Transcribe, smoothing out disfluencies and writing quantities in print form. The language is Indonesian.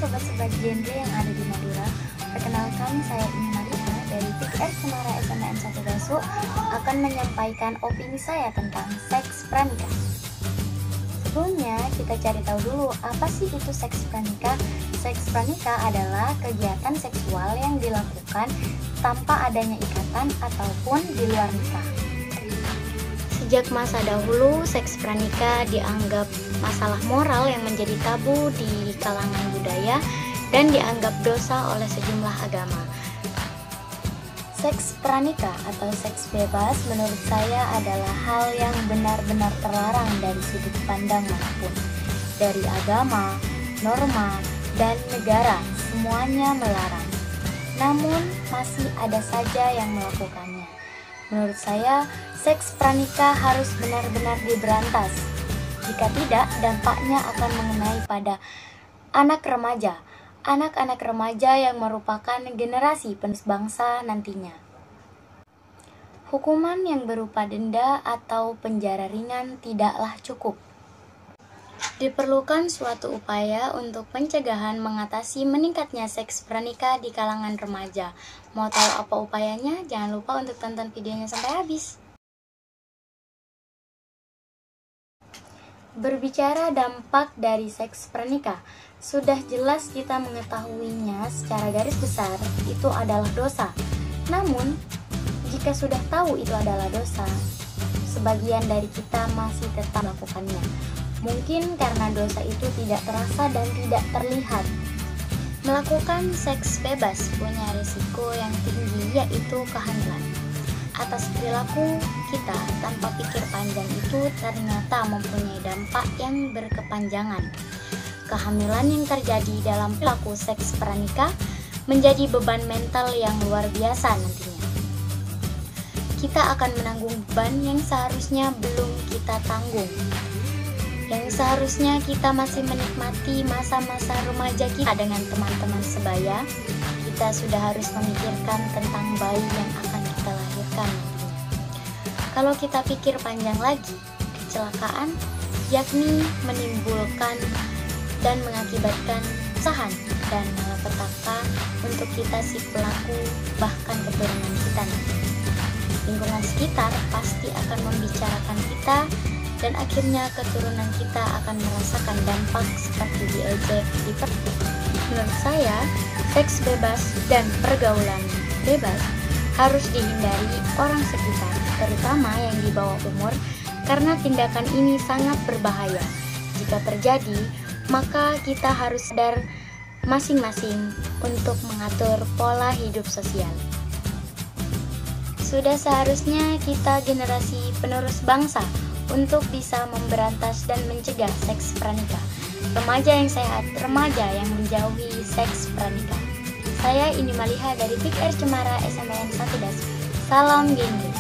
sobat-sobat genre yang ada di Madura. Perkenalkan, saya Ini Malika dari PIK Cemara SMN 1 Dasu akan menyampaikan opini saya tentang seks pranikah. Sebelumnya kita cari tahu dulu apa sih itu seks pranikah. Seks pranikah adalah kegiatan seksual yang dilakukan tanpa adanya ikatan ataupun di luar nikah. Sejak masa dahulu, seks pranikah dianggap masalah moral yang menjadi tabu di kalangan budaya dan dianggap dosa oleh sejumlah agama. Seks pranikah atau seks bebas menurut saya adalah hal yang benar-benar terlarang dari sudut pandang manapun. Dari agama, norma, dan negara, semuanya melarang. Namun, masih ada saja yang melakukannya. Menurut saya, seks pranikah harus benar-benar diberantas. Jika tidak, dampaknya akan mengenai pada anak remaja. Anak-anak remaja yang merupakan generasi penerus bangsa nantinya. Hukuman yang berupa denda atau penjara ringan tidaklah cukup. Diperlukan suatu upaya untuk pencegahan mengatasi meningkatnya seks pranikah di kalangan remaja. Mau tahu apa upayanya? Jangan lupa untuk tonton videonya sampai habis. Berbicara dampak dari seks pranikah, sudah jelas kita mengetahuinya secara garis besar itu adalah dosa. Namun, jika sudah tahu itu adalah dosa, sebagian dari kita masih tetap melakukannya. Mungkin karena dosa itu tidak terasa dan tidak terlihat. Melakukan seks bebas punya risiko yang tinggi, yaitu kehamilan. Atas perilaku kita tanpa pikir panjang itu ternyata mempunyai dampak yang berkepanjangan. Kehamilan yang terjadi dalam perilaku seks pranikah menjadi beban mental yang luar biasa nantinya. Kita akan menanggung beban yang seharusnya belum kita tanggung. Yang seharusnya kita masih menikmati masa-masa remaja kita dengan teman-teman sebaya, kita sudah harus memikirkan tentang bayi yang akan kita lahirkan nantinya. Kalau kita pikir panjang lagi, kecelakaan yakni menimbulkan dan mengakibatkan kesusahan dan malapetaka untuk kita si pelaku bahkan keturunan kita nanti. Lingkungan sekitar pasti akan membicarakan kita dan akhirnya keturunan kita akan merasakan dampak seperti diejek, diperbudak. Menurut saya, seks bebas dan pergaulan bebas harus dihindari orang sekitar, terutama yang di bawah umur, karena tindakan ini sangat berbahaya. Jika terjadi, maka kita harus sadar masing-masing untuk mengatur pola hidup sosial. Sudah seharusnya kita generasi penerus bangsa untuk bisa memberantas dan mencegah seks pranikah. Remaja yang sehat, remaja yang menjauhi seks pranikah. Saya Ini Maliha dari PIK Cemara SMN 1 Dasu. Salam genre.